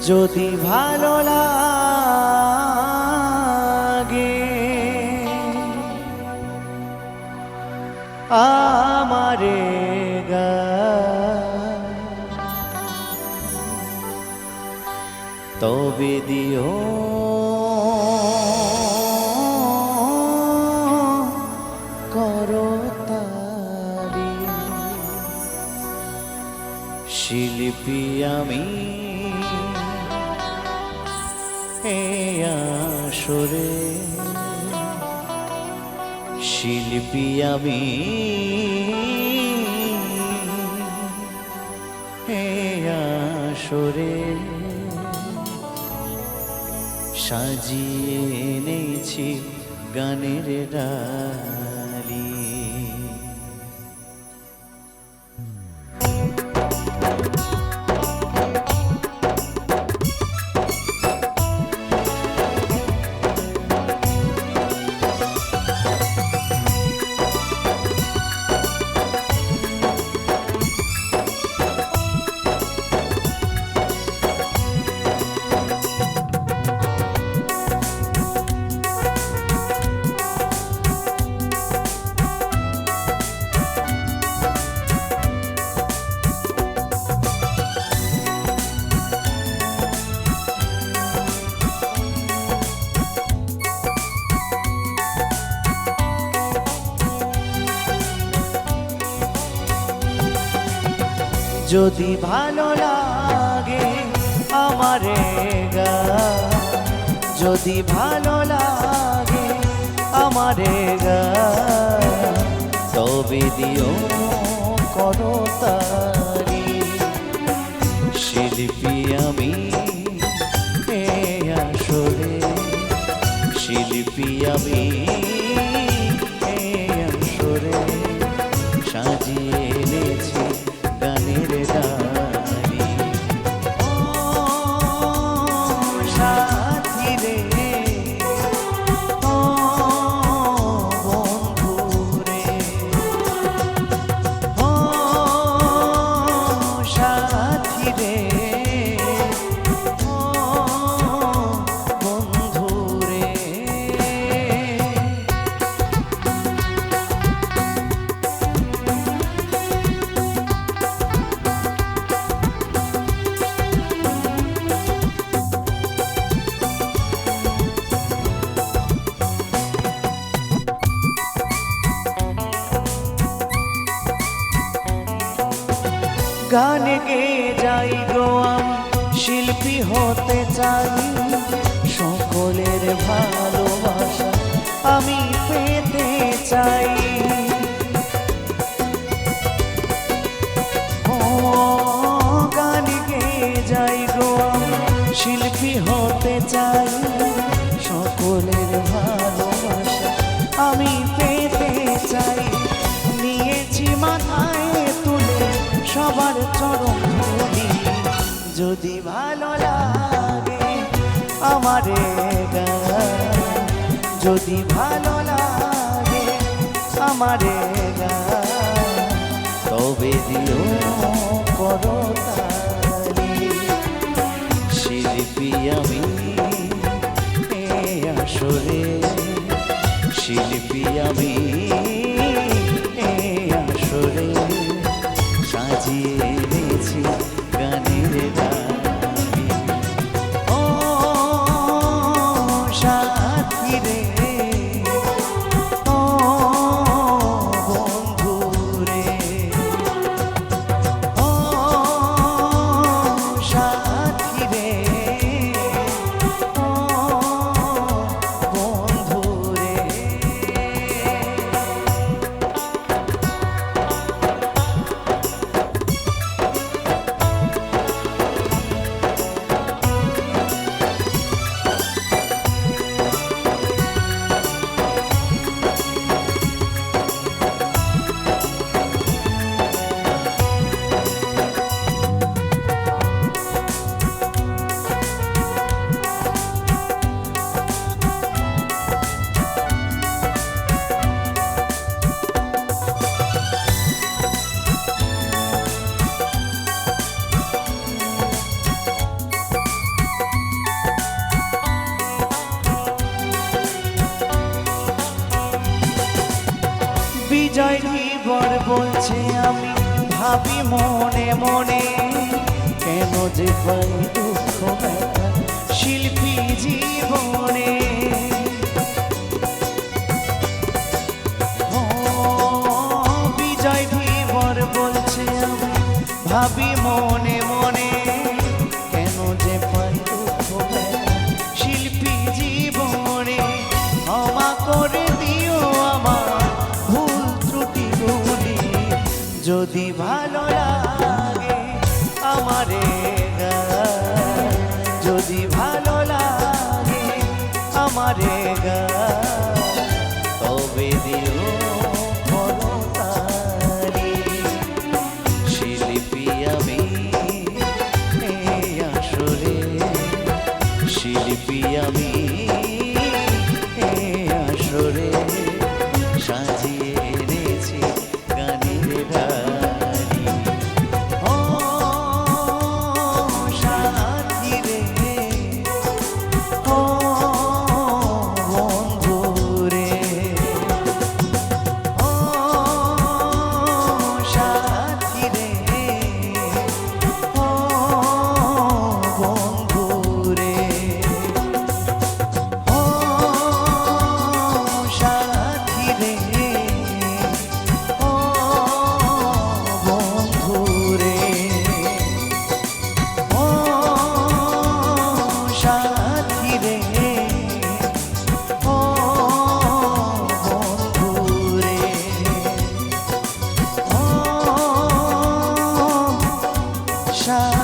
যদি ভালো লাগে আমারে তবে দিও করতালি। শিল্পী আমি আসরে, শিল্পী আমি আসরে, সাজিয়ে এনেছি গানের ডালি। যদি ভালো লাগে আমারে গান, যদি ভালো লাগে আমারে গান, তবে দিও করতালি। শিল্পী আমি আসরে, শিল্পী আমি আসরে, সাজিয়ে এনেছি গানের ডালি। ও সাথী রে, ও বন্ধু রে, ও সাথী রে, ও বন্ধু রে। গান গেয়ে যাই গো আমি, শিল্পী হতে চাই, সকলের ভালোবাসা আমি পেতে চাই। ও গান গেয়ে যাই গো আমি, শিল্পী হতে চাই, সকলের ভালোবাসা আমি পেতে চাই। নিয়েছি মাথায় তুলে সবার চরণ ধুলি। যদি ভালো লাগে আমারে গান, যদি ভালো লাগে আমারে গান, তবে দিও করতালি। শিল্পী আমি আসরে, শিল্পী আমি আসরে, সাজিয়ে এনেছি গানের ডালি। ও সাথী রে, ও বন্ধু রে, ও সাথী রে, ও বন্ধু রে। ভাবি মনে মনে কেন যে পাই দুঃখ ব্যথা শিল্পী জীবনে। ও বিজয় ধীবর বলছে আমি ভাবি মনে মনে কেন যে পাই দুঃখ ব্যথা শিল্পী জীবনে। ক্ষমা করে দিও আমার ভুল ত্রুটিগুলি, যদি ভালো লাগে আমারে গান, যদি ভালো লাগে আমারে গান, তবে দিও করতালি। শিল্পী আমি এই আসরে, শিল্পী আমি এই আসরে, সাজিয়ে এনেছি গানের ডালি। ও সাথী রে, ও বন্ধু রে, ও সাথী রে, ও বন্ধু রে, ও সাথী রে, ও বন্ধু রে, ও সাথী রে, ও বন্ধু রে, ও সাথী।